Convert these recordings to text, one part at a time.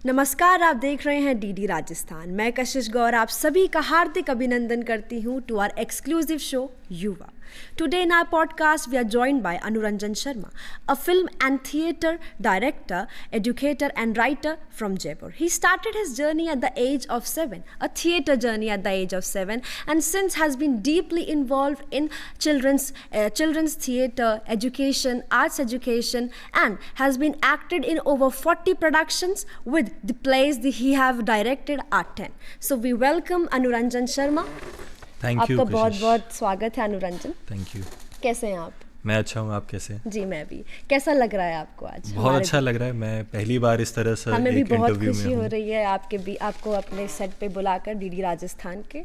नमस्कार, आप देख रहे हैं डीडी राजस्थान। मैं कशिश गौर आप सभी का हार्दिक अभिनंदन करती हूँ टू आवर एक्सक्लूसिव शो युवा। Today in our podcast, we are joined by Anuranjan Sharma, a film and theatre director, educator and writer from Jaipur. He started his journey at the age of 7, a theatre journey at the age of 7, and since has been deeply involved in children's theatre, education, arts education, and has been acted in over 40 productions with the plays that he have directed are 10. So we welcome Anuranjan Sharma. Thank you. आपका बहुत बहुत स्वागत है Anuranjan. Thank you. कैसे हैं आप? मैं अच्छा हूँ, आप कैसे हैं? जी मैं भी। कैसा लग रहा है आपको आज? बहुत अच्छा लग रहा है। मैं पहली बार इस तरह से हमें भी बहुत इंटरव्यू खुशी में हो रही है आपको अपने सेट पे बुलाकर डीडी राजस्थान के।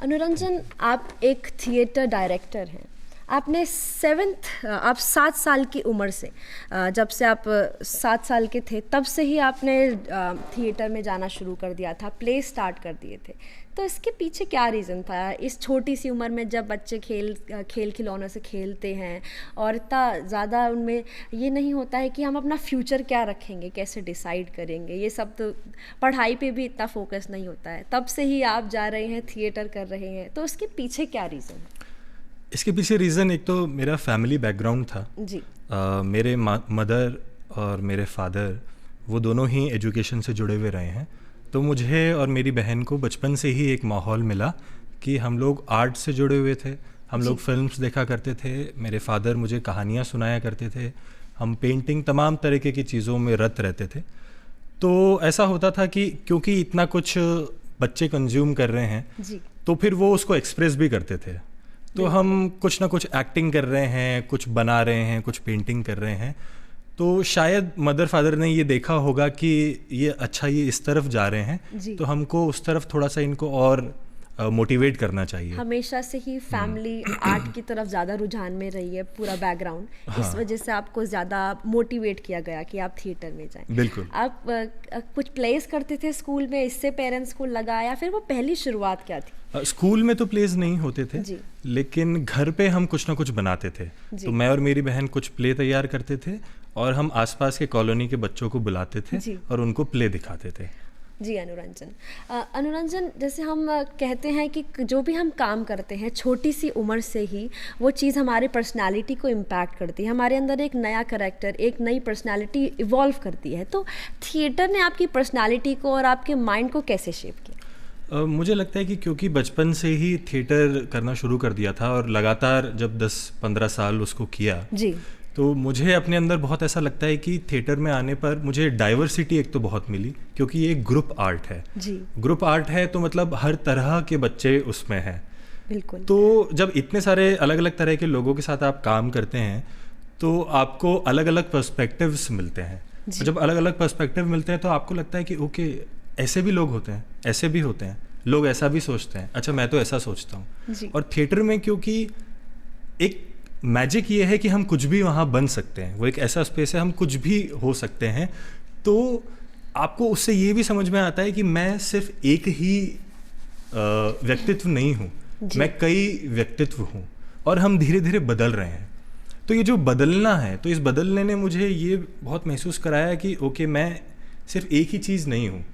अनुरंजन, आप एक थिएटर डायरेक्टर हैं। आपने आप 7 साल की उम्र से, जब से आप 7 साल के थे तब से ही आपने थिएटर में जाना शुरू कर दिया था, प्ले स्टार्ट कर दिए थे। तो इसके पीछे क्या रीज़न था? इस छोटी सी उम्र में जब बच्चे खेल खिलौनों से खेलते हैं और इतना ज़्यादा उनमें ये नहीं होता है कि हम अपना फ्यूचर क्या रखेंगे, कैसे डिसाइड करेंगे, ये सब तो पढ़ाई पे भी इतना फोकस नहीं होता है। तब से ही आप जा रहे हैं, थिएटर कर रहे हैं, तो इसके पीछे क्या रीज़न है? इसके पीछे रीज़न एक तो मेरा फैमिली बैकग्राउंड था जी। मेरे मदर और मेरे फादर वो दोनों ही एजुकेशन से जुड़े हुए रहे हैं। तो मुझे और मेरी बहन को बचपन से ही एक माहौल मिला कि हम लोग आर्ट से जुड़े हुए थे। हम लोग फिल्म्स देखा करते थे, मेरे फादर मुझे कहानियाँ सुनाया करते थे, हम पेंटिंग तमाम तरीके की चीज़ों में रत रहते थे। तो ऐसा होता था कि क्योंकि इतना कुछ बच्चे कंज्यूम कर रहे हैं जी। तो फिर वो उसको एक्सप्रेस भी करते थे। तो हम कुछ ना कुछ एक्टिंग कर रहे हैं, कुछ बना रहे हैं, कुछ पेंटिंग कर रहे हैं। तो शायद मदर फादर ने ये देखा होगा कि ये इस तरफ जा रहे हैं, तो हमको उस तरफ थोड़ा सा इनको और मोटिवेट करना चाहिए। हमेशा से ही फैमिली आर्ट की तरफ ज़्यादा रुझान में रही है, पूरा बैकग्राउंड। हाँ। इस वजह से आपको ज़्यादा मोटिवेट किया गया कि आप थिएटर में जाएं। बिल्कुल। आप कुछ प्लेस करते थे स्कूल में, इससे पेरेंट्स को लगा, या फिर वो पहली शुरुआत क्या थी? स्कूल में तो प्लेज नहीं होते थे जी। लेकिन घर पे हम कुछ ना कुछ बनाते थे। तो मैं और मेरी बहन कुछ प्ले तैयार करते थे और हम आसपास के कॉलोनी के बच्चों को बुलाते थे और उनको प्ले दिखाते थे। जी अनुरंजन, जैसे हम कहते हैं कि जो भी हम काम करते हैं छोटी सी उम्र से ही वो चीज़ हमारे पर्सनालिटी को इम्पैक्ट करती है, हमारे अंदर एक नया करैक्टर, एक नई पर्सनालिटी इवॉल्व करती है। तो थिएटर ने आपकी पर्सनालिटी को और आपके माइंड को कैसे शेप किया? मुझे लगता है कि क्योंकि बचपन से ही थिएटर करना शुरू कर दिया था और लगातार जब 10-15 साल उसको किया जी, तो मुझे अपने अंदर बहुत ऐसा लगता है कि थिएटर में आने पर मुझे डाइवर्सिटी एक तो बहुत मिली, क्योंकि ये ग्रुप आर्ट है। जी। ग्रुप आर्ट है तो मतलब हर तरह के बच्चे उसमें हैं। बिल्कुल। तो जब इतने सारे अलग अलग तरह के लोगों के साथ आप काम करते हैं तो आपको अलग अलग पर्सपेक्टिव्स मिलते हैं। जब अलग अलग पर्सपेक्टिव मिलते हैं तो आपको लगता है कि ओके, ऐसे भी लोग होते हैं, ऐसे भी होते हैं, लोग ऐसा भी सोचते हैं, अच्छा मैं तो ऐसा सोचता हूँ। और थिएटर में क्योंकि एक मैजिक ये है कि हम कुछ भी वहाँ बन सकते हैं, वो एक ऐसा स्पेस है, हम कुछ भी हो सकते हैं। तो आपको उससे ये भी समझ में आता है कि मैं सिर्फ एक ही व्यक्तित्व नहीं हूँ, मैं कई व्यक्तित्व हूँ और हम धीरे धीरे बदल रहे हैं। तो ये जो बदलना है, तो इस बदलने ने मुझे ये बहुत महसूस कराया कि ओके, मैं सिर्फ एक ही चीज़ नहीं हूँ,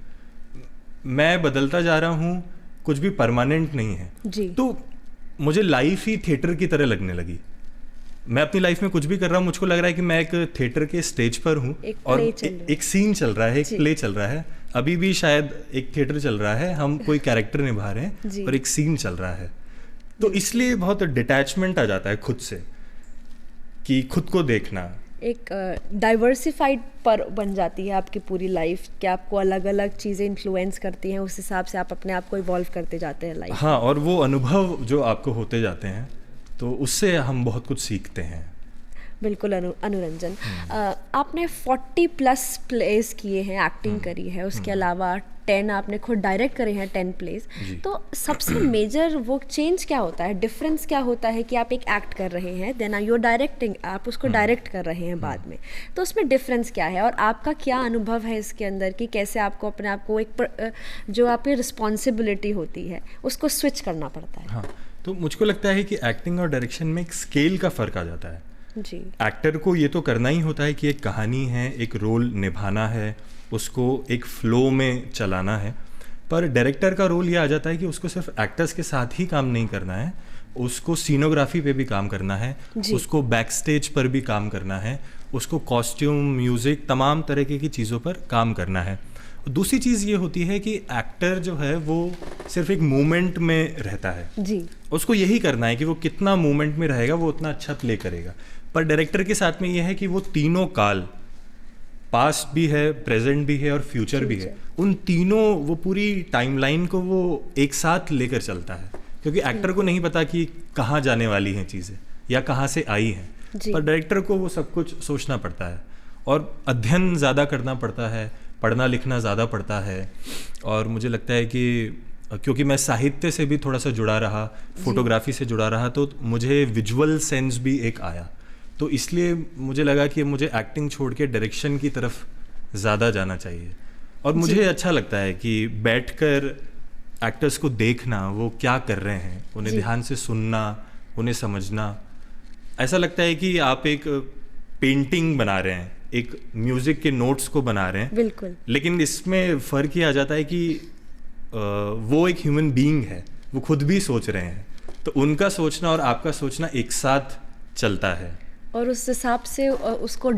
मैं बदलता जा रहा हूँ, कुछ भी परमानेंट नहीं है। जी। तो मुझे लाइफ ही थिएटर की तरह लगने लगी। मैं अपनी लाइफ में कुछ भी कर रहा हूँ, मुझको लग रहा है कि मैं एक थिएटर के स्टेज पर हूँ और एक सीन चल रहा है, एक प्ले चल रहा है। अभी भी शायद एक थिएटर चल रहा है, हम कोई कैरेक्टर निभा रहे हैं और एक सीन चल रहा है। तो इसलिए बहुत डिटैचमेंट आ जाता है खुद से, कि खुद को देखना। एक डाइवर्सिफाइड पर बन जाती है आपकी पूरी लाइफ, कि आपको अलग अलग चीज़ें इन्फ्लुएंस करती हैं, उस हिसाब से आप अपने आप को इवॉल्व करते जाते हैं लाइफ। हाँ, और वो अनुभव जो आपको होते जाते हैं तो उससे हम बहुत कुछ सीखते हैं। बिल्कुल अनुरंजन, आपने 40+ प्लेस किए हैं, एक्टिंग करी है, उसके अलावा 10 आपने खुद डायरेक्ट करे हैं, 10 प्लेस। तो सबसे मेजर वो चेंज क्या होता है, डिफरेंस क्या होता है कि आप एक एक्ट कर रहे हैं, देन यूर डायरेक्टिंग, आप उसको डायरेक्ट कर रहे हैं बाद में, तो उसमें डिफरेंस क्या है और आपका क्या अनुभव है इसके अंदर कि कैसे आपको अपने आप को एक जो आपकी रिस्पॉन्सिबिलिटी होती है उसको स्विच करना पड़ता है? हाँ, तो मुझको लगता है कि एक्टिंग और डायरेक्शन में एक स्केल का फ़र्क आ जाता है। जी। एक्टर को ये तो करना ही होता है कि एक कहानी है, एक रोल निभाना है, उसको एक फ्लो में चलाना है। पर डायरेक्टर का रोल ये आ जाता है कि उसको सिर्फ एक्टर्स के साथ ही काम नहीं करना है, उसको सीनोग्राफी पे भी काम करना है, उसको बैक स्टेज पर भी काम करना है, उसको कॉस्ट्यूम, म्यूज़िक, तमाम तरीके की चीज़ों पर काम करना है। दूसरी चीज़ ये होती है कि एक्टर जो है वो सिर्फ एक मूवमेंट में रहता है जी। उसको यही करना है कि वो कितना मूवमेंट में रहेगा वो उतना अच्छा प्ले करेगा। पर डायरेक्टर के साथ में ये है कि वो तीनों काल, पास्ट भी है, प्रेजेंट भी है और फ्यूचर भी है, उन तीनों, वो पूरी टाइमलाइन को वो एक साथ लेकर चलता है, क्योंकि एक्टर को नहीं पता कि कहाँ जाने वाली हैं चीज़ें या कहाँ से आई हैं, पर डायरेक्टर को वो सब कुछ सोचना पड़ता है और अध्ययन ज़्यादा करना पड़ता है, पढ़ना लिखना ज़्यादा पड़ता है। और मुझे लगता है कि क्योंकि मैं साहित्य से भी थोड़ा सा जुड़ा रहा, फोटोग्राफी से जुड़ा रहा, तो मुझे विजुअल सेंस भी एक आया, तो इसलिए मुझे लगा कि मुझे एक्टिंग छोड़ के डायरेक्शन की तरफ ज़्यादा जाना चाहिए। और मुझे अच्छा लगता है कि बैठकर एक्टर्स को देखना वो क्या कर रहे हैं, उन्हें ध्यान से सुनना, उन्हें समझना। ऐसा लगता है कि आप एक पेंटिंग बना रहे हैं, एक म्यूज़िक के नोट्स को बना रहे हैं। बिल्कुल। लेकिन इसमें फ़र्क ये आ जाता है कि वो एक ह्यूमन बीइंग है, वो खुद भी सोच रहे हैं, तो उनका सोचना और आपका सोचना एक साथ चलता है। और उस हिसाब से उसको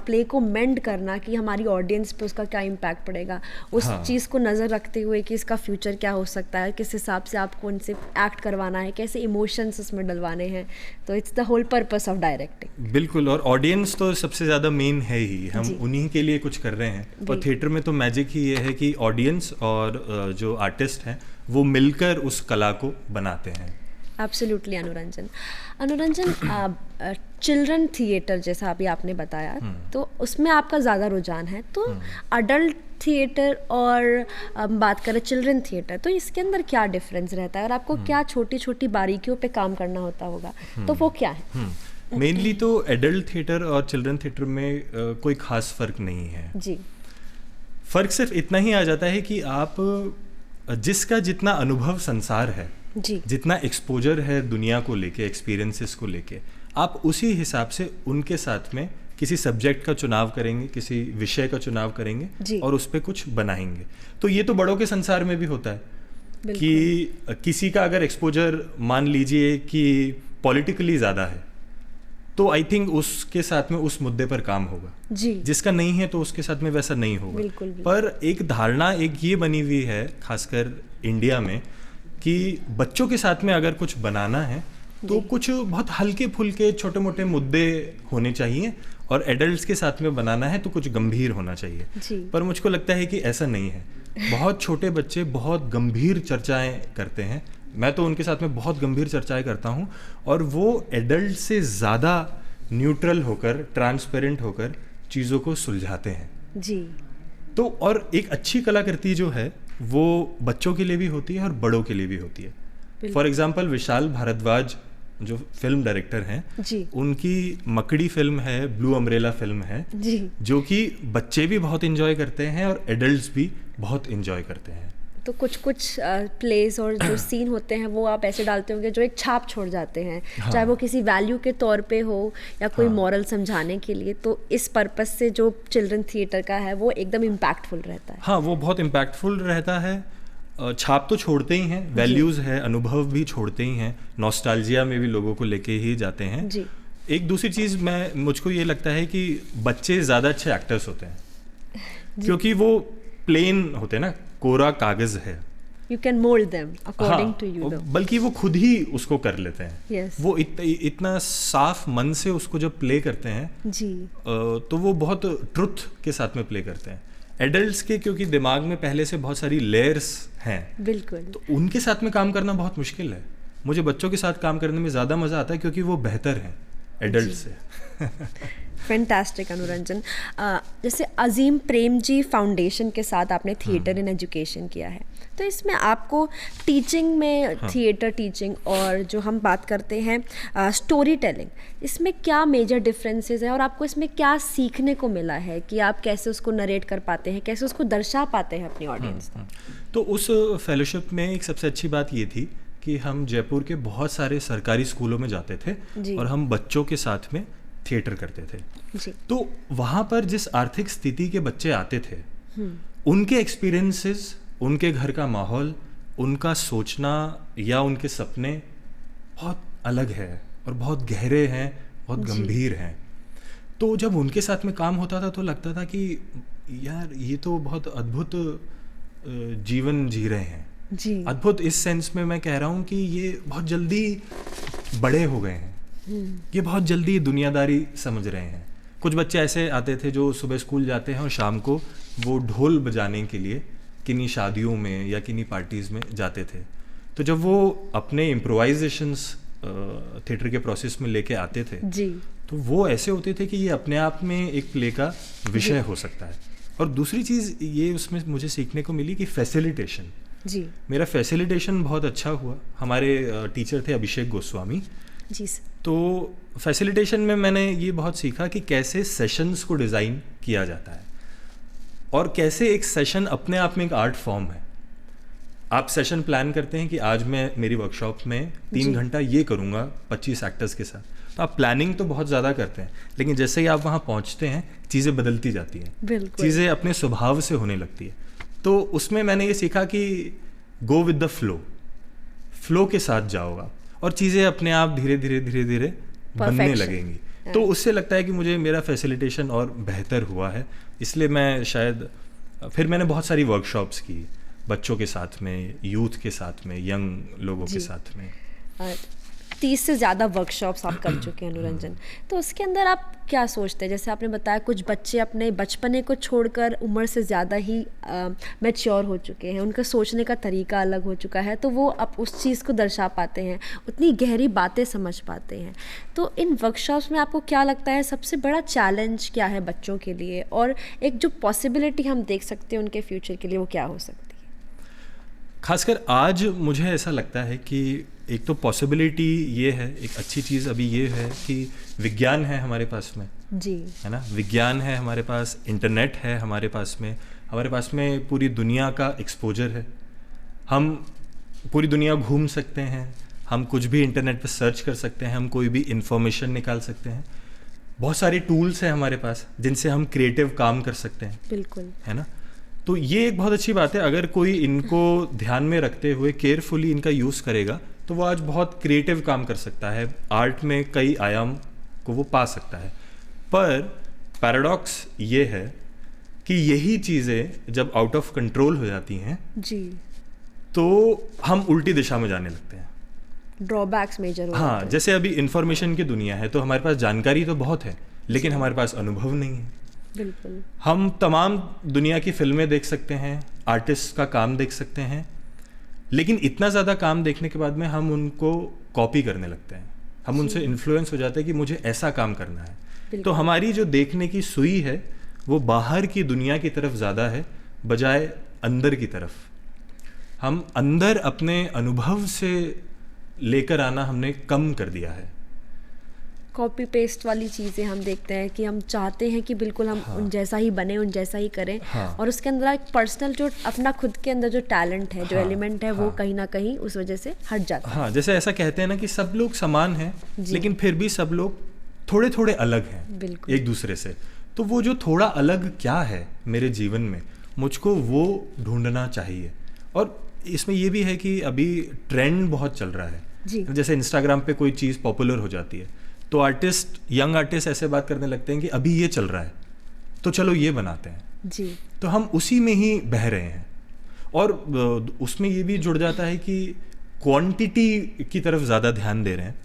प्ले को मेंड करना कि हमारी ऑडियंस पे उसका क्या इम्पैक्ट पड़ेगा, उस चीज़ को नज़र रखते हुए कि इसका फ्यूचर क्या हो सकता है, किस हिसाब से आपको उनसे एक्ट करवाना है, कैसे इमोशंस उसमें डलवाने हैं। तो it's the whole purpose of directing. बिल्कुल। और ऑडियंस तो सबसे ज़्यादा मेन है ही, हम उन्हीं के लिए कुछ कर रहे हैं। और थिएटर में तो मैजिक ही ये है कि ऑडियंस और जो आर्टिस्ट हैं वो मिलकर उस कला को बनाते हैं। एब्सोल्युटली। अनुरंजन, चिल्ड्रन थिएटर जैसा अभी आपने बताया, तो उसमें आपका ज़्यादा रुझान है, तो अडल्ट थिएटर और बात करें चिल्ड्रन थिएटर, तो इसके अंदर क्या डिफरेंस रहता है और आपको क्या छोटी छोटी बारीकियों पे काम करना होता होगा, तो वो क्या है? मेनली तो एडल्ट थिएटर और चिल्ड्रन थिएटर में कोई खास फ़र्क नहीं है जी। फ़र्क सिर्फ इतना ही आ जाता है कि आप जिसका जितना अनुभव संसार है जी, जितना एक्सपोजर है दुनिया को लेके, एक्सपीरियंसेस को लेके, आप उसी हिसाब से उनके साथ में किसी सब्जेक्ट का चुनाव करेंगे, किसी विषय का चुनाव करेंगे और उस पर कुछ बनाएंगे। तो ये तो बड़ों के संसार में भी होता है कि किसी का अगर एक्सपोजर मान लीजिए कि पॉलिटिकली ज़्यादा है, तो आई थिंक उसके साथ में उस मुद्दे पर काम होगा जी। जिसका नहीं है तो उसके साथ में वैसा नहीं होगा। बिल्कुल। पर एक धारणा एक ये बनी हुई है खासकर इंडिया में कि बच्चों के साथ में अगर कुछ बनाना है तो कुछ बहुत हल्के फुल्के छोटे मोटे मुद्दे होने चाहिए, और एडल्ट्स के साथ में बनाना है तो कुछ गंभीर होना चाहिए जी। पर मुझको लगता है कि ऐसा नहीं है। बहुत छोटे बच्चे बहुत गंभीर चर्चाएं करते हैं, मैं तो उनके साथ में बहुत गंभीर चर्चाएं करता हूँ, और वो एडल्ट से ज़्यादा न्यूट्रल होकर, ट्रांसपेरेंट होकर चीज़ों को सुलझाते हैं जी। तो और एक अच्छी कलाकृति जो है वो बच्चों के लिए भी होती है और बड़ों के लिए भी होती है। फॉर एग्जाम्पल विशाल भारद्वाज जो फिल्म डायरेक्टर हैं जी, उनकी मकड़ी फिल्म है, ब्लू अम्ब्रेला फिल्म है जी, जो कि बच्चे भी बहुत एंजॉय करते हैं और एडल्ट्स भी बहुत एंजॉय करते हैं। तो कुछ प्लेस और जो सीन होते हैं वो आप ऐसे डालते होंगे जो एक छाप छोड़ जाते हैं, चाहे वो किसी वैल्यू के तौर पे हो या कोई मॉरल समझाने के लिए, तो इस पर्पस से जो चिल्ड्रन थिएटर का है वो एकदम इम्पैक्टफुल रहता है। हाँ, वो बहुत इम्पैक्टफुल रहता है। छाप तो छोड़ते ही हैं, वैल्यूज़ है, अनुभव भी छोड़ते ही हैं, नॉस्टैल्जिया में भी लोगों को लेके ही जाते हैं जी। एक दूसरी चीज़ मुझको ये लगता है कि बच्चे ज़्यादा अच्छे एक्टर्स होते हैं क्योंकि वो प्लेन होते हैं ना, कोरा कागज़ है, you can mould them according to you, बल्कि वो खुद ही उसको कर लेते हैं। yes. वो इतना साफ मन से उसको जब प्ले करते हैं जी, तो वो बहुत ट्रुथ के साथ में प्ले करते हैं। एडल्ट्स के क्योंकि दिमाग में पहले से बहुत सारी लेयर्स हैं, बिल्कुल, तो उनके साथ में काम करना बहुत मुश्किल है। मुझे बच्चों के साथ काम करने में ज़्यादा मज़ा आता है क्योंकि वो बेहतर हैं एडल्ट से। फैंटास्टिक अनुरंजन। जैसे अजीम प्रेम जी फाउंडेशन के साथ आपने थिएटर इन एजुकेशन किया है, तो इसमें आपको टीचिंग में थिएटर टीचिंग और जो हम बात करते हैं स्टोरी टेलिंग, इसमें क्या मेजर डिफरेंसेस हैं और आपको इसमें क्या सीखने को मिला है कि आप कैसे उसको नरेट कर पाते हैं, कैसे उसको दर्शा पाते हैं अपनी ऑडियंस तक? तो उस फेलोशिप में एक सबसे अच्छी बात ये थी कि हम जयपुर के बहुत सारे सरकारी स्कूलों में जाते थे और हम बच्चों के साथ में थिएटर करते थे। जी। तो वहाँ पर जिस आर्थिक स्थिति के बच्चे आते थे, उनके एक्सपीरियंसेस, उनके घर का माहौल, उनका सोचना या उनके सपने बहुत अलग है और बहुत गहरे हैं, बहुत गंभीर हैं। तो जब उनके साथ में काम होता था तो लगता था कि यार ये तो बहुत अद्भुत जीवन जी रहे हैं। जी। अद्भुत इस सेंस में मैं कह रहा हूँ कि ये बहुत जल्दी बड़े हो गए हैं, ये बहुत जल्दी दुनियादारी समझ रहे हैं। कुछ बच्चे ऐसे आते थे जो सुबह स्कूल जाते हैं और शाम को वो ढोल बजाने के लिए किन्हीं शादियों में या किन्हीं पार्टीज़ में जाते थे। तो जब वो अपने इम्प्रोवाइजेशंस थिएटर के प्रोसेस में लेके आते थे जी। तो वो ऐसे होते थे कि ये अपने आप में एक प्ले का विषय हो सकता है। और दूसरी चीज़ ये उसमें मुझे सीखने को मिली कि फैसिलिटेशन। जी। मेरा फैसिलिटेशन बहुत अच्छा हुआ। हमारे टीचर थे अभिषेक गोस्वामी जी सर। तो फैसिलिटेशन में मैंने ये बहुत सीखा कि कैसे सेशंस को डिज़ाइन किया जाता है और कैसे एक सेशन अपने आप में एक आर्ट फॉर्म है। आप सेशन प्लान करते हैं कि आज मैं मेरी वर्कशॉप में 3 घंटा ये करूँगा 25 एक्टर्स के साथ, तो आप प्लानिंग तो बहुत ज़्यादा करते हैं, लेकिन जैसे ही आप वहाँ पहुँचते हैं चीज़ें बदलती जाती हैं, चीज़ें अपने स्वभाव से होने लगती है। तो उसमें मैंने ये सीखा कि गो विद द फ्लो के साथ जाओगा और चीज़ें अपने आप धीरे धीरे धीरे धीरे बनने लगेंगी। तो उससे लगता है कि मुझे मेरा फैसिलिटेशन और बेहतर हुआ है। इसलिए मैं शायद फिर मैंने बहुत सारी वर्कशॉप्स की बच्चों के साथ में, यूथ के साथ में, यंग लोगों के साथ में। 30 से ज़्यादा वर्कशॉप्स आप कर चुके हैं अनुरंजन। तो उसके अंदर आप क्या सोचते हैं? जैसे आपने बताया कुछ बच्चे अपने बचपने को छोड़कर उम्र से ज़्यादा ही मैच्योर हो चुके हैं, उनका सोचने का तरीका अलग हो चुका है, तो वो अब उस चीज़ को दर्शा पाते हैं, उतनी गहरी बातें समझ पाते हैं। तो इन वर्कशॉप्स में आपको क्या लगता है सबसे बड़ा चैलेंज क्या है बच्चों के लिए, और एक जो पॉसिबिलिटी हम देख सकते हैं उनके फ्यूचर के लिए, वो क्या हो सकती है? खासकर आज मुझे ऐसा लगता है कि एक तो पॉसिबिलिटी ये है, एक अच्छी चीज़ अभी ये है कि विज्ञान है हमारे पास में, जी, है ना, विज्ञान है हमारे पास, इंटरनेट है हमारे पास में पूरी दुनिया का एक्सपोजर है। हम पूरी दुनिया घूम सकते हैं, हम कुछ भी इंटरनेट पर सर्च कर सकते हैं, हम कोई भी इंफॉर्मेशन निकाल सकते हैं। बहुत सारी टूल्स हैं हमारे पास जिनसे हम क्रिएटिव काम कर सकते हैं। बिल्कुल, है ना। तो ये एक बहुत अच्छी बात है। अगर कोई इनको ध्यान में रखते हुए केयरफुली इनका यूज़ करेगा तो वो आज बहुत क्रिएटिव काम कर सकता है, आर्ट में कई आयाम को वो पा सकता है। पर पैराडॉक्स ये है कि यही चीज़ें जब आउट ऑफ कंट्रोल हो जाती हैं जी, तो हम उल्टी दिशा में जाने लगते हैं, ड्रॉबैक्स मेजर होते हैं। हाँ, जैसे अभी इंफॉर्मेशन की दुनिया है तो हमारे पास जानकारी तो बहुत है लेकिन हमारे पास अनुभव नहीं है। बिल्कुल। हम तमाम दुनिया की फिल्में देख सकते हैं, आर्टिस्ट का काम देख सकते हैं, लेकिन इतना ज़्यादा काम देखने के बाद में हम उनको कॉपी करने लगते हैं, हम उनसे इन्फ्लुएंस हो जाते हैं कि मुझे ऐसा काम करना है। तो हमारी जो देखने की सुई है वो बाहर की दुनिया की तरफ ज़्यादा है बजाय अंदर की तरफ। हम अंदर अपने अनुभव से लेकर आना हमने कम कर दिया है। कॉपी पेस्ट वाली चीज़ें हम देखते हैं कि हम चाहते हैं कि बिल्कुल हम उन जैसा ही बने, उन जैसा ही करें, और उसके अंदर एक पर्सनल जो अपना खुद के अंदर जो टैलेंट है, जो एलिमेंट है, वो कहीं ना कहीं उस वजह से हट जाता है। हाँ, जैसे ऐसा कहते हैं ना कि सब लोग समान हैं लेकिन फिर भी सब लोग थोड़े थोड़े अलग हैं एक दूसरे से। तो वो जो थोड़ा अलग क्या है मेरे जीवन में, मुझको वो ढूंढना चाहिए। और इसमें ये भी है कि अभी ट्रेंड बहुत चल रहा है जी। जैसे इंस्टाग्राम पे कोई चीज़ पॉपुलर हो जाती है तो यंग आर्टिस्ट ऐसे बात करने लगते हैं कि अभी ये चल रहा है तो चलो ये बनाते हैं जी। तो हम उसी में ही बह रहे हैं और उसमें ये भी जुड़ जाता है कि क्वांटिटी की तरफ ज़्यादा ध्यान दे रहे हैं,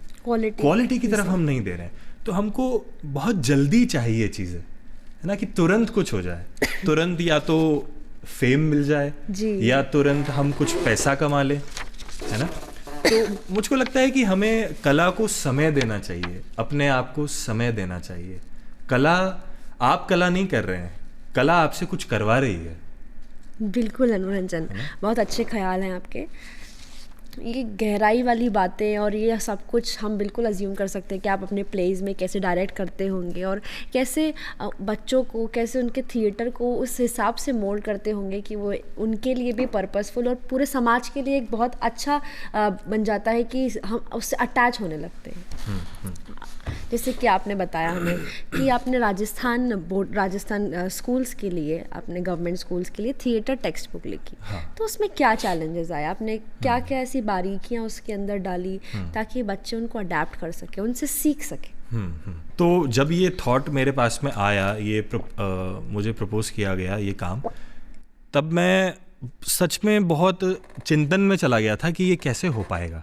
क्वालिटी की तरफ हम नहीं दे रहे हैं। तो हमको बहुत जल्दी चाहिए चीज़ें, है ना, कि तुरंत कुछ हो जाए, तुरंत या तो फेम मिल जाए जी, या तुरंत हम कुछ पैसा कमा लें, है ना। तो मुझको लगता है कि हमें कला को समय देना चाहिए, अपने आप को समय देना चाहिए। आप कला नहीं कर रहे हैं, कला आपसे कुछ करवा रही है। बिल्कुल अनुरंजन, बहुत अच्छे ख्याल हैं आपके। ये गहराई वाली बातें और ये सब कुछ हम बिल्कुल अज्यूम कर सकते हैं कि आप अपने प्लेज में कैसे डायरेक्ट करते होंगे और कैसे बच्चों को, कैसे उनके थिएटर को उस हिसाब से मोल्ड करते होंगे कि वो उनके लिए भी पर्पसफुल और पूरे समाज के लिए एक बहुत अच्छा बन जाता है कि हम उससे अटैच होने लगते हैं। जैसे कि आपने बताया हमें कि आपने राजस्थान स्कूल्स के लिए, आपने गवर्नमेंट स्कूल्स के लिए थिएटर टेक्स्ट बुक लिखी। तो उसमें क्या चैलेंजेस आए, आपने क्या क्या ऐसी बारीकियां उसके अंदर डाली ताकि बच्चे उनको अडेप्ट कर सके, उनसे सीख सके? तो जब ये थॉट मेरे पास में आया, ये मुझे प्रपोज किया गया ये काम, तब मैं सच में बहुत चिंतन में चला गया था कि ये कैसे हो पाएगा,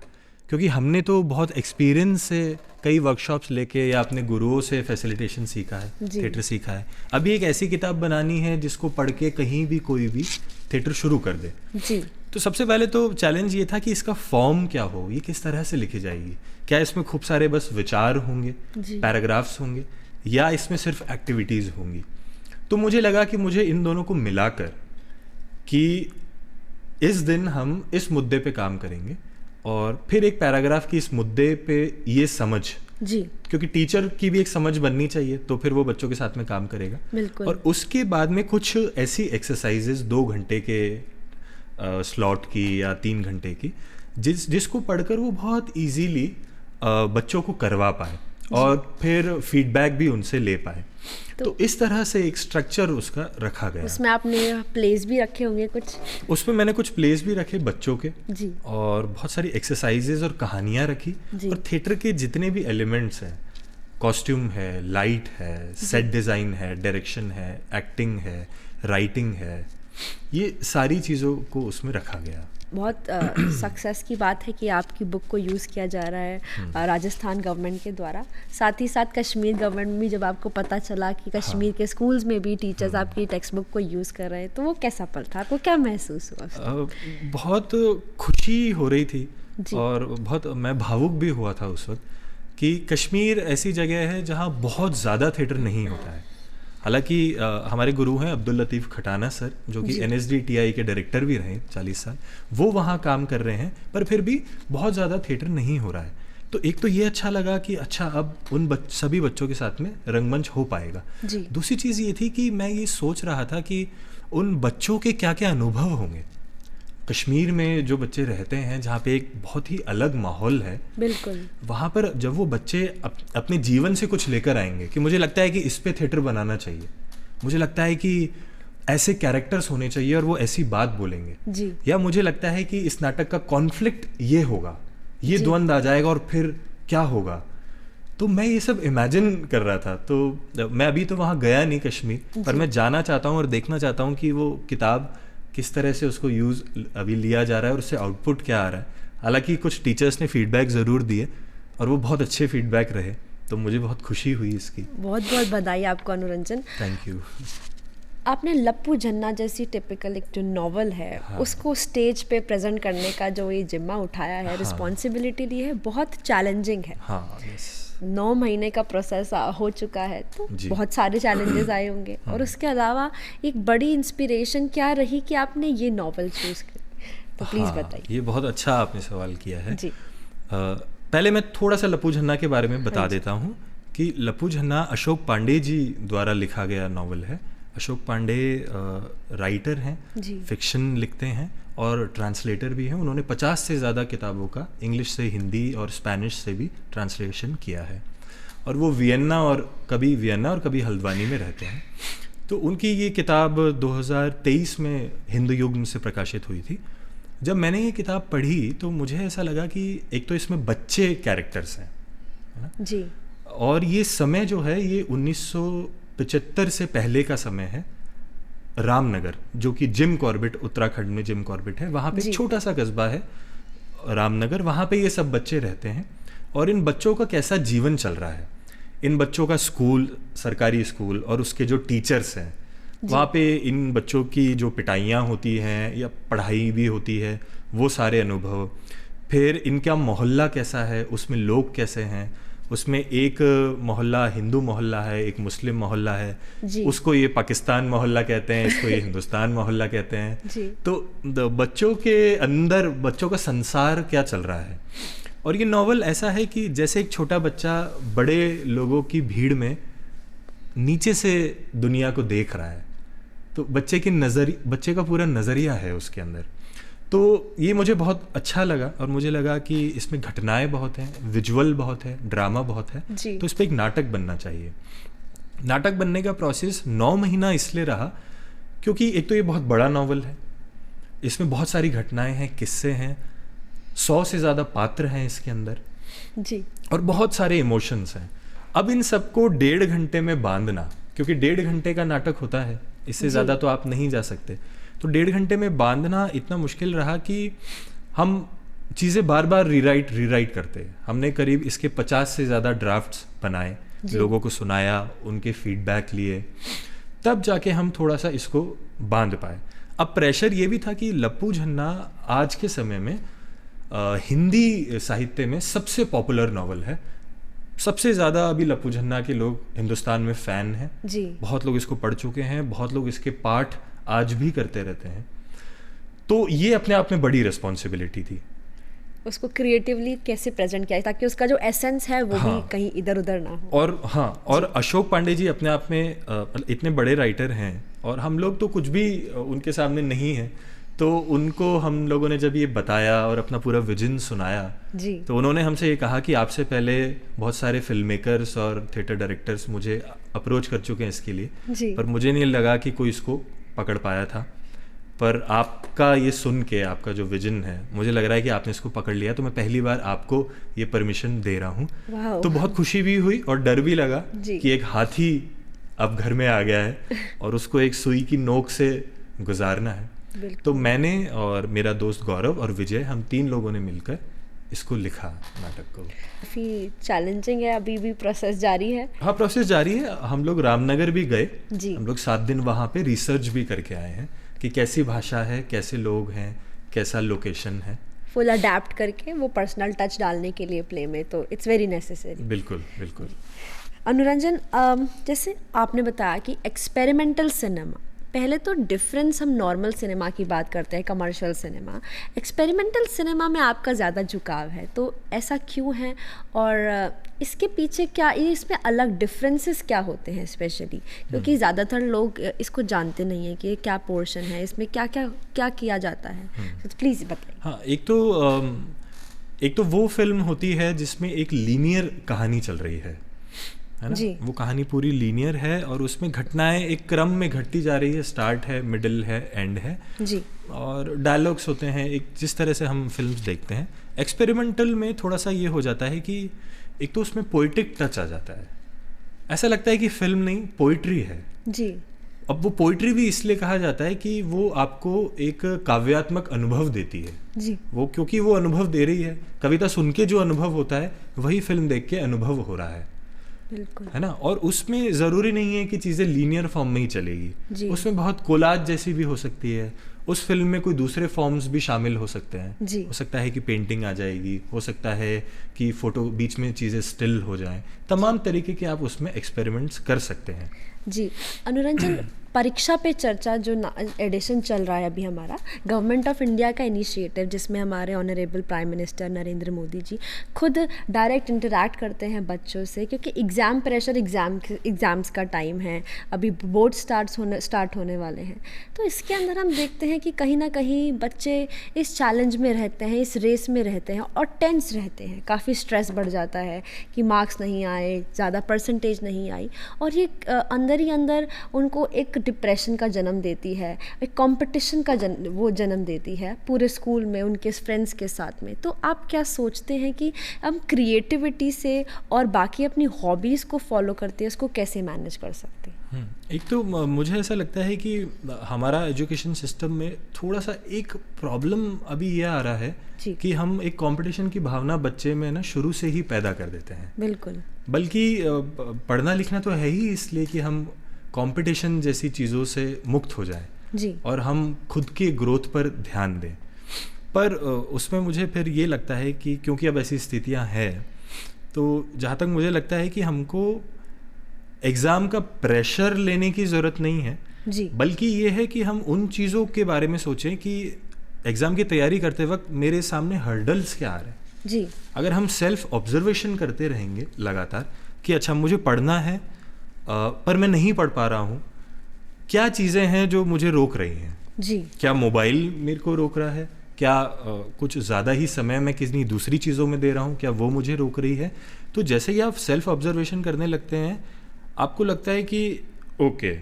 क्योंकि हमने तो बहुत एक्सपीरियंस से कई वर्कशॉप्स लेके या अपने गुरुओं से फैसिलिटेशन सीखा है, थिएटर सीखा है। अभी एक ऐसी किताब बनानी है जिसको पढ़ के कहीं भी कोई भी थिएटर शुरू कर दे जी। तो सबसे पहले तो चैलेंज ये था कि इसका फॉर्म क्या हो, ये किस तरह से लिखी जाएगी, क्या इसमें खूब सारे बस विचार होंगे, पैराग्राफ्स होंगे, या इसमें सिर्फ एक्टिविटीज़ होंगी। तो मुझे लगा कि मुझे इन दोनों को मिलाकर कि इस दिन हम इस मुद्दे पे काम करेंगे और फिर एक पैराग्राफ की इस मुद्दे पे ये समझ जी, क्योंकि टीचर की भी एक समझ बननी चाहिए, तो फिर वो बच्चों के साथ में काम करेगा। बिल्कुल। और उसके बाद में कुछ ऐसी एक्सरसाइजेज 2 घंटे के स्लॉट की या 3 घंटे की जिसको पढ़कर वो बहुत इजीली बच्चों को करवा पाए और फिर फीडबैक भी उनसे ले पाए। तो इस तरह से एक स्ट्रक्चर उसका रखा गया। उसमें आपने प्लेस भी रखे होंगे कुछ? उसमें मैंने कुछ प्लेस भी रखे बच्चों के जी। और बहुत सारी एक्सरसाइजेज और कहानियाँ रखी और थिएटर के जितने भी एलिमेंट्स हैं, कॉस्ट्यूम है, लाइट है, सेट डिज़ाइन है, डायरेक्शन है, एक्टिंग है, राइटिंग है, ये सारी चीज़ों को उसमें रखा गया। बहुत सक्सेस की बात है कि आपकी बुक को यूज़ किया जा रहा है राजस्थान गवर्नमेंट के द्वारा। साथ ही साथ कश्मीर गवर्नमेंट में भी जब आपको पता चला कि कश्मीर के स्कूल्स में भी टीचर्स आपकी टेक्स्ट बुक को यूज़ कर रहे हैं, तो वो कैसा पल था, आपको क्या महसूस हुआ? बहुत खुशी हो रही थी और बहुत मैं भावुक भी हुआ था उस वक्त कि कश्मीर ऐसी जगह है जहाँ बहुत ज़्यादा थिएटर नहीं होता है। हालांकि हमारे गुरु हैं अब्दुल लतीफ़ खटाना सर, जो कि NSDTI के डायरेक्टर भी रहे 40 साल, वो वहाँ काम कर रहे हैं, पर फिर भी बहुत ज़्यादा थिएटर नहीं हो रहा है। तो एक तो ये अच्छा लगा कि अच्छा अब उन सभी बच्चों के साथ में रंगमंच हो पाएगा। दूसरी चीज़ ये थी कि मैं ये सोच रहा था कि उन बच्चों के क्या क्या अनुभव होंगे कश्मीर में, जो बच्चे रहते हैं जहाँ पे एक बहुत ही अलग माहौल है। बिल्कुल। वहाँ पर जब वो बच्चे अपने जीवन से कुछ लेकर आएंगे कि मुझे लगता है कि इस पे थिएटर बनाना चाहिए, मुझे लगता है कि ऐसे कैरेक्टर्स होने चाहिए और वो ऐसी बात बोलेंगे जी। या मुझे लगता है कि इस नाटक का कॉन्फ्लिक्ट ये होगा, ये द्वंद्व आ जाएगा और फिर क्या होगा। तो मैं ये सब इमेजिन कर रहा था। तो मैं अभी तो वहाँ गया नहीं कश्मीर, पर मैं जाना चाहता हूँ और देखना चाहता हूँ कि वो किताब किस तरह से उसको यूज़ अभी लिया जा रहा है और उससे आउटपुट क्या आ रहा है। हालांकि कुछ टीचर्स ने फीडबैक ज़रूर दिए और वो बहुत अच्छे फीडबैक रहे, तो मुझे बहुत खुशी हुई इसकी। बहुत बहुत बधाई आपको अनुरंजन। Thank you. आपने लप्पू झन्ना जैसी टिपिकल एक जो नॉवल है उसको स्टेज पे प्रेजेंट करने का जो ये जिम्मा उठाया है, रिस्पॉन्सिबिलिटी ली है, बहुत चैलेंजिंग है। 9 महीने का प्रोसेस हो चुका है, तो बहुत सारे चैलेंजेस आए होंगे। और उसके अलावा एक बड़ी इंस्पिरेशन क्या रही कि आपने ये नॉवल चूज़ की, तो प्लीज़ बताइए। ये बहुत अच्छा आपने सवाल किया है जी। पहले मैं थोड़ा सा लप्पू झन्ना के बारे में बता देता हूँ कि लप्पू झन्ना अशोक पांडे जी द्वारा लिखा गया नॉवल है। अशोक पांडे राइटर हैं, फिक्शन लिखते हैं और ट्रांसलेटर भी हैं। उन्होंने 50 से ज़्यादा किताबों का इंग्लिश से हिंदी और स्पेनिश से भी ट्रांसलेशन किया है और वो वियन्ना और कभी हल्द्वानी में रहते हैं। तो उनकी ये किताब 2023 में हिंदू युग से प्रकाशित हुई थी। जब मैंने ये किताब पढ़ी तो मुझे ऐसा लगा कि एक तो इसमें बच्चे कैरेक्टर्स हैं, है ना जी, और ये समय जो है ये 1975 से पहले का समय है। रामनगर, जो कि जिम कॉर्बेट, उत्तराखंड में जिम कॉर्बेट है, वहाँ पे एक छोटा सा कस्बा है रामनगर, वहाँ पे ये सब बच्चे रहते हैं और इन बच्चों का कैसा जीवन चल रहा है। इन बच्चों का स्कूल, सरकारी स्कूल, और उसके जो टीचर्स हैं वहाँ पे इन बच्चों की जो पिटाइयाँ होती हैं या पढ़ाई भी होती है, वो सारे अनुभव। फिर इनका मोहल्ला कैसा है, उसमें लोग कैसे हैं, उसमें एक मोहल्ला हिंदू मोहल्ला है, एक मुस्लिम मोहल्ला है, जी। उसको ये पाकिस्तान मोहल्ला कहते हैं, इसको ये हिंदुस्तान मोहल्ला कहते हैं। जी। तो बच्चों के अंदर बच्चों का संसार क्या चल रहा है। और ये नॉवल ऐसा है कि जैसे एक छोटा बच्चा बड़े लोगों की भीड़ में नीचे से दुनिया को देख रहा है, तो बच्चे का पूरा नज़रिया है उसके अंदर। तो ये मुझे बहुत अच्छा लगा और मुझे लगा कि इसमें घटनाएं बहुत हैं, विजुअल बहुत है, ड्रामा बहुत है, जी। तो इस पर एक नाटक बनना चाहिए। नाटक बनने का प्रोसेस 9 महीना इसलिए रहा क्योंकि एक तो ये बहुत बड़ा नॉवल है, इसमें बहुत सारी घटनाएं हैं, किस्से हैं, 100 से ज़्यादा पात्र हैं इसके अंदर जी। और बहुत सारे इमोशंस हैं। अब इन सबको 1.5 घंटे में बांधना, क्योंकि 1.5 घंटे का नाटक होता है, इससे ज़्यादा तो आप नहीं जा सकते, तो 1.5 घंटे में बांधना इतना मुश्किल रहा कि हम चीज़ें बार बार रीराइट करते। हमने करीब इसके 50 से ज़्यादा ड्राफ्ट्स बनाए, लोगों को सुनाया, उनके फीडबैक लिए, तब जाके हम थोड़ा सा इसको बांध पाए। अब प्रेशर ये भी था कि लप्पू झन्ना आज के समय में हिंदी साहित्य में सबसे पॉपुलर नॉवल है। सबसे ज़्यादा अभी लप्पू झन्ना के लोग हिंदुस्तान में फ़ैन हैं जी। बहुत लोग इसको पढ़ चुके हैं, बहुत लोग इसके पाठ आज भी करते रहते हैं। तो ये अपने आप में बड़ी रिस्पॉन्सिबिलिटी थी, उसको क्रिएटिवली कैसे प्रेजेंट किया ताकि उसका जो एसेंस है वो भी कहीं इधर उधर ना हो। और अशोक पांडे जी अपने आप में इतने बड़े राइटर हैं और हम लोग तो कुछ भी उनके सामने नहीं है, तो उनको हम लोगों ने जब ये बताया और अपना पूरा विजन सुनाया जी। तो उन्होंने हमसे ये कहा कि आपसे पहले बहुत सारे फिल्म मेकर्स और थिएटर डायरेक्टर्स मुझे अप्रोच कर चुके हैं इसके लिए जी। पर मुझे नहीं लगा कि कोई इसको पकड़ पाया था, पर आपका ये सुन के आपका जो विजन है मुझे लग रहा है कि आपने इसको पकड़ लिया, तो मैं पहली बार आपको ये परमिशन दे रहा हूँ। तो बहुत खुशी भी हुई और डर भी लगा कि एक हाथी अब घर में आ गया है और उसको एक सुई की नोक से गुजारना है। तो मैंने और मेरा दोस्त गौरव और विजय, हम 3 लोगों ने मिलकर इसको लिखा नाटक को। काफ़ी चैलेंजिंग है, अभी भी प्रोसेस जारी है। हाँ, प्रोसेस जारी है। हम लोग रामनगर भी गए जी। हम लोग 7 दिन वहाँ पे रिसर्च भी करके आए हैं कि कैसी भाषा है, कैसे लोग हैं, कैसा लोकेशन है, फुल अडेप्ट करके वो पर्सनल टच डालने के लिए प्ले में, तो इट्स वेरी नेसेसरी। बिल्कुल बिल्कुल। अनुरंजन, जैसे आपने बताया कि एक्सपेरिमेंटल सिनेमा, पहले तो डिफरेंस हम नॉर्मल सिनेमा की बात करते हैं, कमर्शियल सिनेमा, एक्सपेरिमेंटल सिनेमा में आपका ज़्यादा झुकाव है, तो ऐसा क्यों है और इसके पीछे क्या, ये इसमें अलग डिफरेंसेस क्या होते हैं स्पेशली, क्योंकि ज़्यादातर लोग इसको जानते नहीं हैं कि ये क्या पोर्शन है, इसमें क्या क्या क्या किया जाता है, तो प्लीज़ बताइए। हाँ, एक तो वो फिल्म होती है जिसमें एक लीनियर कहानी चल रही है ना जी। वो कहानी पूरी लीनियर है और उसमें घटनाएं एक क्रम में घटती जा रही है, स्टार्ट है, मिडिल है, एंड है जी। और डायलॉग्स होते हैं, एक जिस तरह से हम फिल्म्स देखते हैं। एक्सपेरिमेंटल में थोड़ा सा ये हो जाता है कि एक तो उसमें पोइटिक टच आ जाता है, ऐसा लगता है कि फिल्म नहीं पोइट्री है जी। अब वो पोइट्री भी इसलिए कहा जाता है कि वो आपको एक काव्यात्मक अनुभव देती है जी। वो क्योंकि वो अनुभव दे रही है, कविता सुन के जो अनुभव होता है वही फिल्म देख के अनुभव हो रहा है, बिल्कुल है ना। और उसमें ज़रूरी नहीं है कि चीज़ें लीनियर फॉर्म में ही चलेगी, उसमें बहुत कोलाज जैसी भी हो सकती है, उस फिल्म में कोई दूसरे फॉर्म्स भी शामिल हो सकते हैं जी। हो सकता है कि पेंटिंग आ जाएगी, हो सकता है कि फोटो बीच में चीज़ें स्टिल हो जाएं, तमाम तरीके के आप उसमें एक्सपेरिमेंट्स कर सकते हैं जी। अनुरंजन, परीक्षा पे चर्चा जो एडिशन चल रहा है अभी हमारा, गवर्नमेंट ऑफ इंडिया का इनिशिएटिव, जिसमें हमारे honourable prime minister Narendra Modi ji खुद डायरेक्ट इंटरैक्ट करते हैं बच्चों से, क्योंकि एग्ज़ाम प्रेशर, एग्ज़ाम्स का टाइम है, अभी बोर्ड स्टार्ट होने वाले हैं, तो इसके अंदर हम देखते हैं कि कहीं ना कहीं बच्चे इस चैलेंज में रहते हैं, इस रेस में रहते हैं और टेंस रहते हैं, काफ़ी स्ट्रेस बढ़ जाता है कि मार्क्स नहीं आए, ज़्यादा परसेंटेज नहीं आई, और ये अंदर ही अंदर उनको एक डिप्रेशन का जन्म देती है, एक कंपटीशन का वो जन्म देती है पूरे स्कूल में, उनके फ्रेंड्स के साथ में। तो आप क्या सोचते हैं कि हम क्रिएटिविटी से और बाकी अपनी हॉबीज़ को फॉलो करते हैं, उसको कैसे मैनेज कर सकते हैं? एक तो मुझे ऐसा लगता है कि हमारा एजुकेशन सिस्टम में थोड़ा सा एक प्रॉब्लम अभी ये आ रहा है कि हम एक कंपटीशन की भावना बच्चे में ना शुरू से ही पैदा कर देते हैं। बिल्कुल। बल्कि पढ़ना लिखना तो है ही इसलिए कि हम कंपटीशन जैसी चीज़ों से मुक्त हो जाए जी। और हम खुद के ग्रोथ पर ध्यान दें, पर उसमें मुझे फिर ये लगता है कि क्योंकि अब ऐसी स्थितियां हैं तो जहाँ तक मुझे लगता है कि हमको एग्ज़ाम का प्रेशर लेने की ज़रूरत नहीं है जी, बल्कि ये है कि हम उन चीज़ों के बारे में सोचें कि एग्ज़ाम की तैयारी करते वक्त मेरे सामने हर्डल्स क्या आ रहे हैं। जी, अगर हम सेल्फ ऑब्जर्वेशन करते रहेंगे लगातार कि अच्छा मुझे पढ़ना है पर मैं नहीं पढ़ पा रहा हूँ, क्या चीज़ें हैं जो मुझे रोक रही हैं। जी, क्या मोबाइल मेरे को रोक रहा है, क्या कुछ ज़्यादा ही समय मैं किसी दूसरी चीज़ों में दे रहा हूँ, क्या वो मुझे रोक रही है। तो जैसे ही आप सेल्फ ऑब्जर्वेशन करने लगते हैं आपको लगता है कि ओके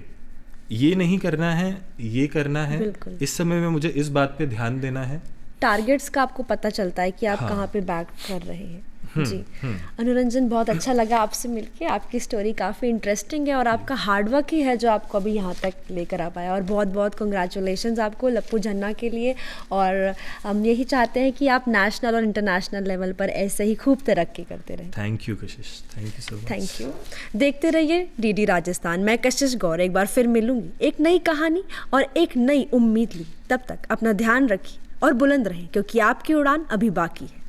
ये नहीं करना है, ये करना है, बिल्कुल। इस समय में मुझे इस बात पे ध्यान देना है। टारगेट्स का आपको पता चलता है कि आप हाँ। कहाँ पे बैक कर रहे हैं। जी, अनुरंजन बहुत अच्छा लगा आपसे मिलके, आपकी स्टोरी काफ़ी इंटरेस्टिंग है और आपका हार्डवर्क ही है जो आपको अभी यहाँ तक लेकर आ पाया। और बहुत बहुत कंग्रेचुलेशंस आपको लप्पू झन्ना के लिए। और हम यही चाहते हैं कि आप नेशनल और इंटरनेशनल लेवल पर ऐसे ही खूब तरक्की करते रहें। Thank you Kashish, thank you so much. Thank you. देखते रहिए डीडी राजस्थान। मैं कशिश गौर एक बार फिर मिलूंगी एक नई कहानी और एक नई उम्मीद ली। तब तक अपना ध्यान रखिए और बुलंद रहें, क्योंकि आपकी उड़ान अभी बाकी है।